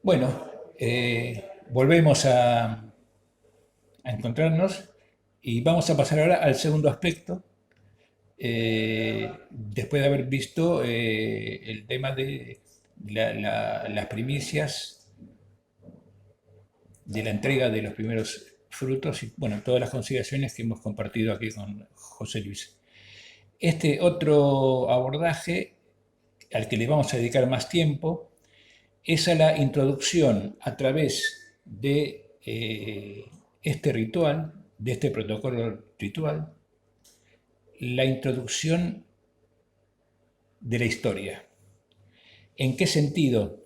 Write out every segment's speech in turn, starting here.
Bueno, volvemos a encontrarnos y vamos a pasar ahora al segundo aspecto, después de haber visto el tema de las primicias de la entrega de los primeros frutos y bueno, todas las consideraciones que hemos compartido aquí con José Luis. Este otro abordaje al que le vamos a dedicar más tiempo es a la introducción a través de este ritual, de este protocolo ritual, la introducción de la historia. ¿En qué sentido?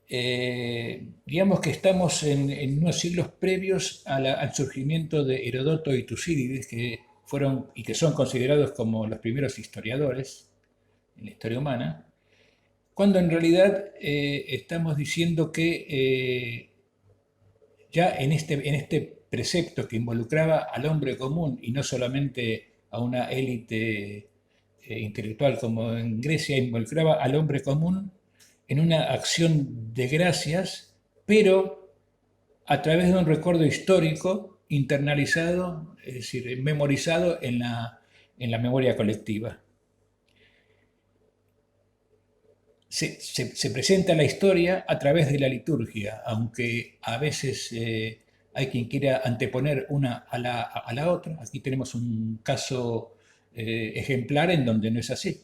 Digamos que estamos en unos siglos previos al surgimiento de Herodoto y Tucídides, que fueron y que son considerados como los primeros historiadores en la historia humana, cuando en realidad estamos diciendo que ya en este precepto que involucraba al hombre común y no solamente a una élite intelectual como en Grecia, involucraba al hombre común en una acción de gracias, pero a través de un recuerdo histórico internalizado, es decir, memorizado en la memoria colectiva. Se presenta la historia a través de la liturgia, aunque a veces hay quien quiera anteponer una a la otra. Aquí tenemos un caso ejemplar en donde no es así.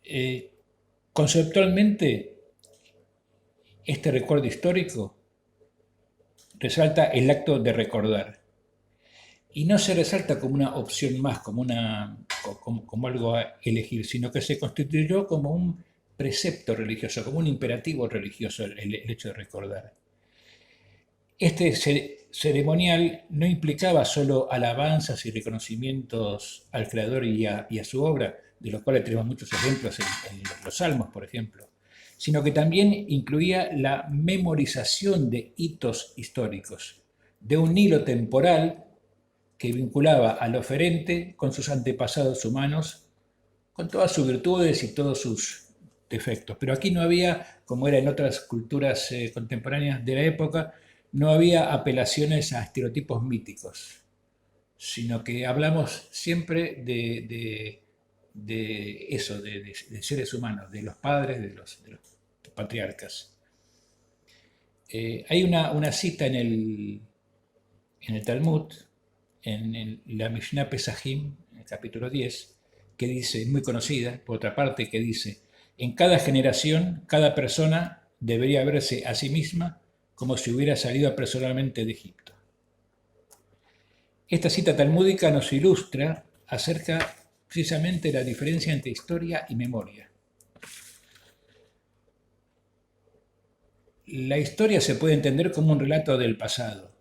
Eh, Conceptualmente, este recuerdo histórico resalta el acto de recordar y no se resalta como una opción más, como algo a elegir, sino que se constituyó como un precepto religioso, como un imperativo religioso el hecho de recordar. Este ceremonial no implicaba solo alabanzas y reconocimientos al Creador y a su obra, de los cuales tenemos muchos ejemplos en los Salmos, por ejemplo, sino que también incluía la memorización de hitos históricos, de un hilo temporal que vinculaba al oferente con sus antepasados humanos, con todas sus virtudes y todos sus defectos. Pero aquí no había, como era en otras culturas contemporáneas de la época, no había apelaciones a estereotipos míticos, sino que hablamos siempre de eso, de seres humanos, de los padres, de los patriarcas. Hay una cita en el Talmud, en la Mishnah Pesachim, en el capítulo 10, que dice, muy conocida, por otra parte, que dice, en cada generación, cada persona debería verse a sí misma como si hubiera salido personalmente de Egipto. Esta cita talmúdica nos ilustra acerca precisamente de la diferencia entre historia y memoria. La historia se puede entender como un relato del pasado,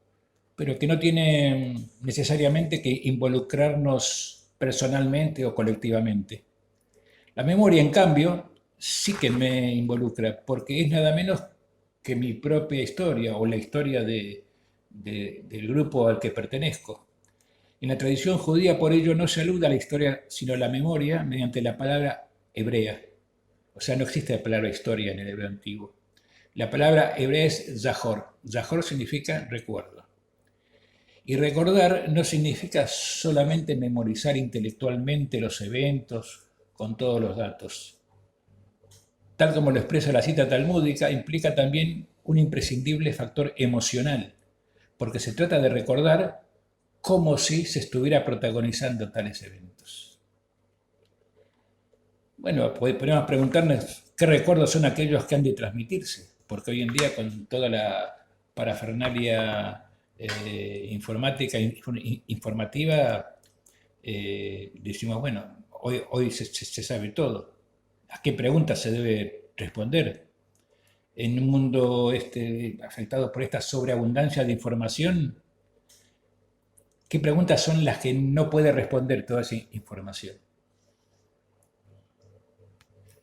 pero que no tiene necesariamente que involucrarnos personalmente o colectivamente. La memoria, en cambio, sí que me involucra, porque es nada menos que mi propia historia o la historia del grupo al que pertenezco. En la tradición judía, por ello, no se alude a la historia, sino a la memoria mediante la palabra hebrea. O sea, no existe la palabra historia en el hebreo antiguo. La palabra hebrea es zahor. Zahor significa recuerdo. Y recordar no significa solamente memorizar intelectualmente los eventos con todos los datos. Tal como lo expresa la cita talmúdica, implica también un imprescindible factor emocional, porque se trata de recordar como si se estuviera protagonizando tales eventos. Bueno, podemos preguntarnos qué recuerdos son aquellos que han de transmitirse, porque hoy en día con toda la parafernalia informática, informativa, decimos, bueno, hoy se sabe todo. ¿A qué preguntas se debe responder? En un mundo afectado por esta sobreabundancia de información, ¿qué preguntas son las que no puede responder toda esa información?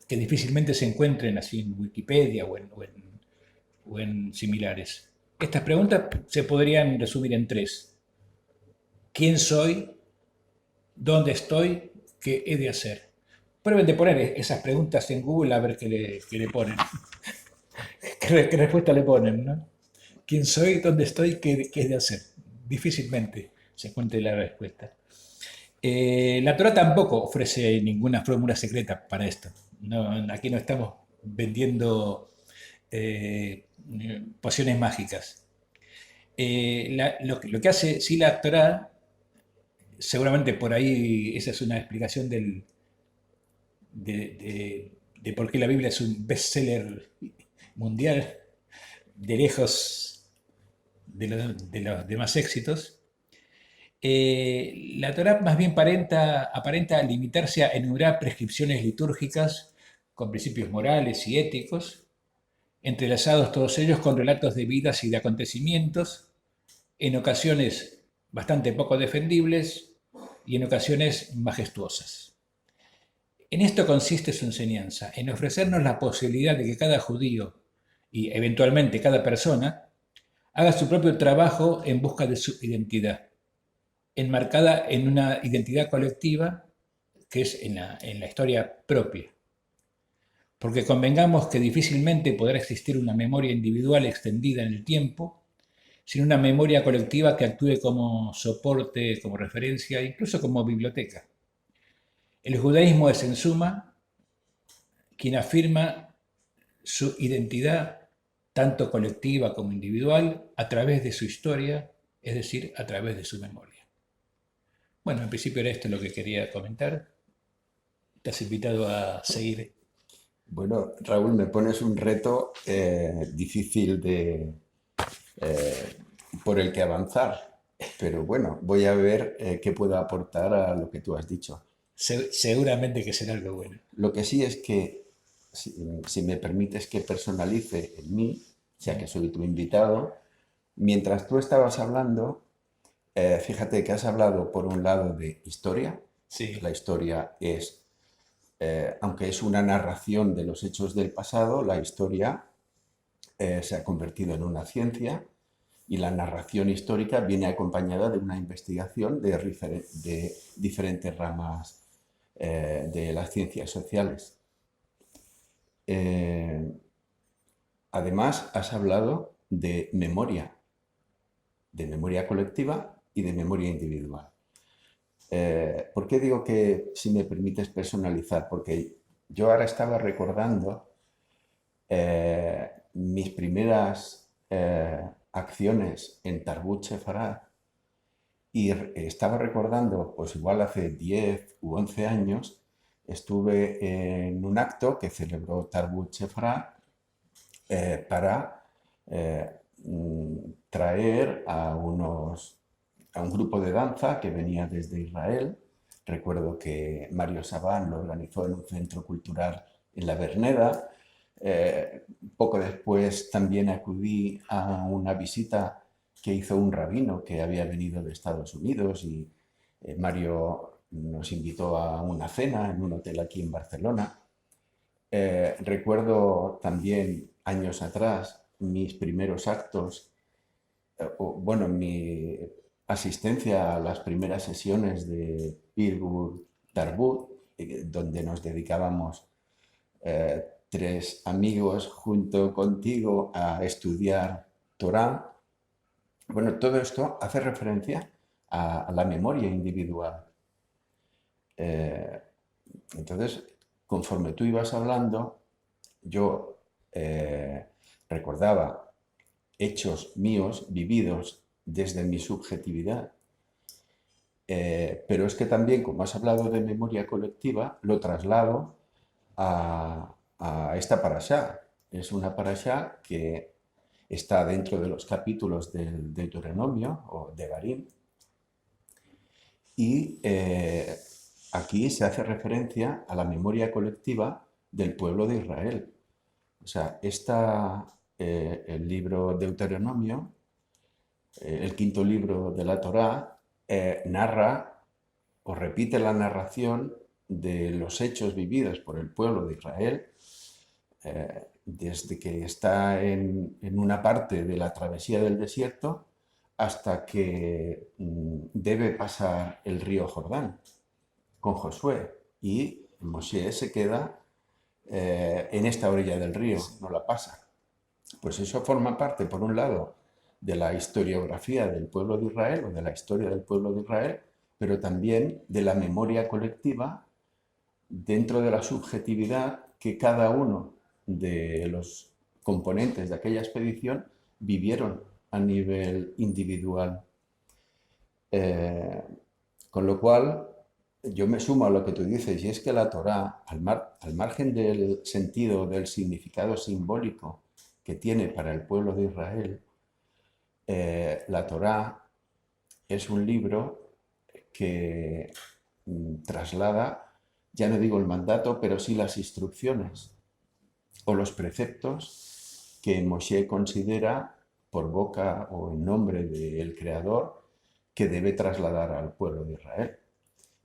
Que difícilmente se encuentren así en Wikipedia o en similares. Estas preguntas se podrían resumir en tres. ¿Quién soy? ¿Dónde estoy? ¿Qué he de hacer? Prueben de poner esas preguntas en Google a ver qué le ponen, qué respuesta le ponen, ¿no? ¿Quién soy? ¿Dónde estoy? ¿Qué he de hacer? Difícilmente se encuentre la respuesta. La Torah tampoco ofrece ninguna fórmula secreta para esto. Aquí no estamos vendiendo pociones mágicas. Lo que hace sí la Torah, seguramente por ahí esa es una explicación de por qué la Biblia es un bestseller mundial, de lejos de los demás éxitos. La Torá más bien aparenta limitarse a enumerar prescripciones litúrgicas con principios morales y éticos, entrelazados todos ellos con relatos de vidas y de acontecimientos, en ocasiones bastante poco defendibles y en ocasiones majestuosas. En esto consiste su enseñanza, en ofrecernos la posibilidad de que cada judío y eventualmente cada persona haga su propio trabajo en busca de su identidad, enmarcada en una identidad colectiva que es en la historia propia. Porque convengamos que difícilmente podrá existir una memoria individual extendida en el tiempo sin una memoria colectiva que actúe como soporte, como referencia, incluso como biblioteca. El judaísmo es, en suma, quien afirma su identidad, tanto colectiva como individual, a través de su historia, es decir, a través de su memoria. Bueno, en principio era esto lo que quería comentar. Estás invitado a seguir. Bueno, Raúl, me pones un reto difícil por el que avanzar, pero bueno, voy a ver qué puedo aportar a lo que tú has dicho. Seguramente que será algo bueno. Lo que sí es que, si me permites que personalice en mí, ya que soy tu invitado, mientras tú estabas hablando, fíjate que has hablado por un lado de historia. Sí, La historia es, aunque es una narración de los hechos del pasado, la historia se ha convertido en una ciencia y la narración histórica viene acompañada de una investigación de diferentes ramas de las ciencias sociales. Eh, Además, has hablado de memoria colectiva y de memoria individual. ¿Por qué digo que, si me permites personalizar? Porque yo ahora estaba recordando mis primeras acciones en Tarbut Sefarad y estaba recordando, pues igual hace 10 u 11 años, estuve en un acto que celebró Tarbut Sefarad para traer a un grupo de danza que venía desde Israel. Recuerdo que Mario Sabán lo organizó en un centro cultural en La Verneda. Poco después también acudí a una visita que hizo un rabino que había venido de Estados Unidos y Mario nos invitó a una cena en un hotel aquí en Barcelona. Recuerdo también años atrás mis primeros actos, bueno, mi asistencia a las primeras sesiones de Pilgul Tarbut, donde nos dedicábamos tres amigos junto contigo a estudiar Torah. Bueno, todo esto hace referencia a la memoria individual. Eh, entonces, conforme tú ibas hablando, yo recordaba hechos míos vividos desde mi subjetividad, pero es que también, como has hablado de memoria colectiva, lo traslado a esta parashá. Es una parashá que está dentro de los capítulos del Deuteronomio o de Barim y aquí se hace referencia a la memoria colectiva del pueblo de Israel. O sea, el libro Deuteronomio, el quinto libro de la Torá, narra o repite la narración de los hechos vividos por el pueblo de Israel desde que está en una parte de la travesía del desierto hasta que debe pasar el río Jordán con Josué y Moshe se queda en esta orilla del río, Sí. no la pasa. Pues eso forma parte, por un lado, de la historiografía del pueblo de Israel o de la historia del pueblo de Israel, pero también de la memoria colectiva dentro de la subjetividad que cada uno de los componentes de aquella expedición vivieron a nivel individual. Eh, con lo cual, yo me sumo a lo que tú dices, y es que la Torá, al margen del sentido, del significado simbólico que tiene para el pueblo de Israel, la Torá es un libro que traslada, ya no digo el mandato, pero sí las instrucciones o los preceptos que Moshe considera por boca o en nombre del Creador que debe trasladar al pueblo de Israel.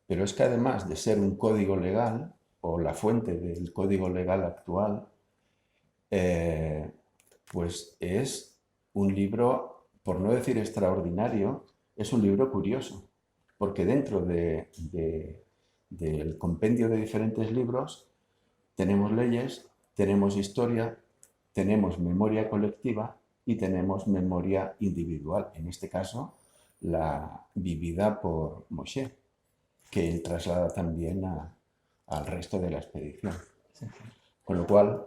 Pero es que además de ser un código legal o la fuente del código legal actual, eh, pues es un libro, por no decir extraordinario, es un libro curioso, porque dentro del compendio de diferentes libros tenemos leyes, tenemos historia, tenemos memoria colectiva y tenemos memoria individual, en este caso la vivida por Moshe, que él traslada también al resto de la expedición. Con lo cual,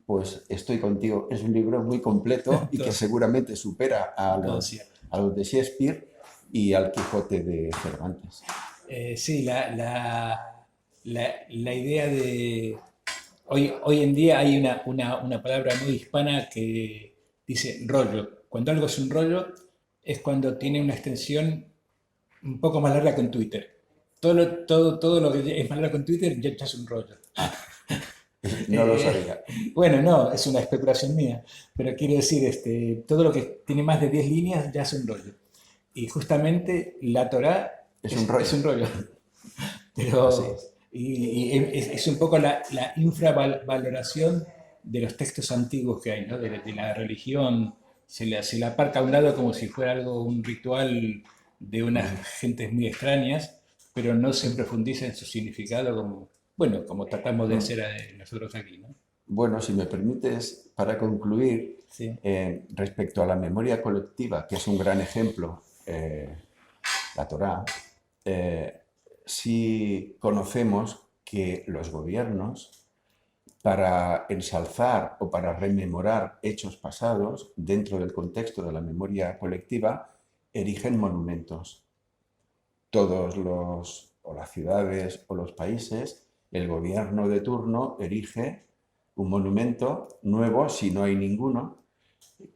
pues estoy contigo, es un libro muy completo y que seguramente supera Todo cierto. a los de Shakespeare y al Quijote de Cervantes. Sí, la idea de... Hoy en día hay una palabra muy hispana que dice rollo. Cuando algo es un rollo, es cuando tiene una extensión un poco más larga que en Twitter. Todo lo que es más largo en Twitter ya es un rollo. No lo Eh, sabía. bueno, no, es una especulación mía, pero quiero decir, todo lo que tiene más de 10 líneas ya es un rollo. Y justamente la Torá Es un es rollo. un rollo. Así Pero, es. es un poco la infravaloración de los textos antiguos que hay, ¿no? De la religión. Se la aparca a un lado como si fuera algo, un ritual de unas gentes muy extrañas, pero no se profundiza en su significado como, bueno, como tratamos de hacer nosotros aquí, ¿no? Bueno, si me permites, para concluir, Sí, respecto a la memoria colectiva, que es un gran ejemplo, la Torá, eh, sí conocemos que los gobiernos, para ensalzar o para rememorar hechos pasados dentro del contexto de la memoria colectiva, erigen monumentos. Todos los, o las ciudades o los países, el gobierno de turno erige un monumento nuevo, si no hay ninguno,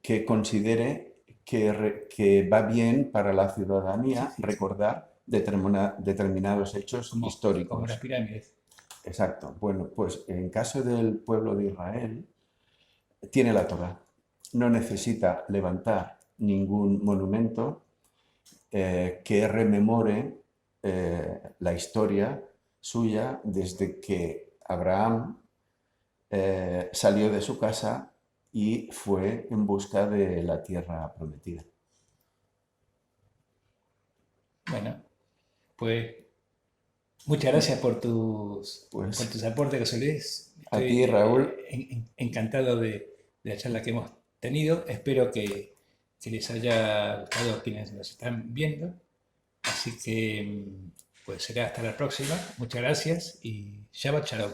que considere que va bien para la sí, ciudadanía sí, sí. recordar determinados hechos Como las históricos. pirámides. Exacto. Bueno, pues en caso del pueblo de Israel, tiene la Torá. No necesita levantar ningún monumento que rememore la historia suya desde que Abraham salió de su casa y fue en busca de la tierra prometida. Bueno, pues muchas gracias por Pues tus aportes, José Luis. a Estoy ti, Raúl, encantado de la charla que hemos tenido. Espero que les haya gustado a quienes nos están viendo. Así que, pues será hasta la próxima. Muchas gracias y Shabbat Shalom.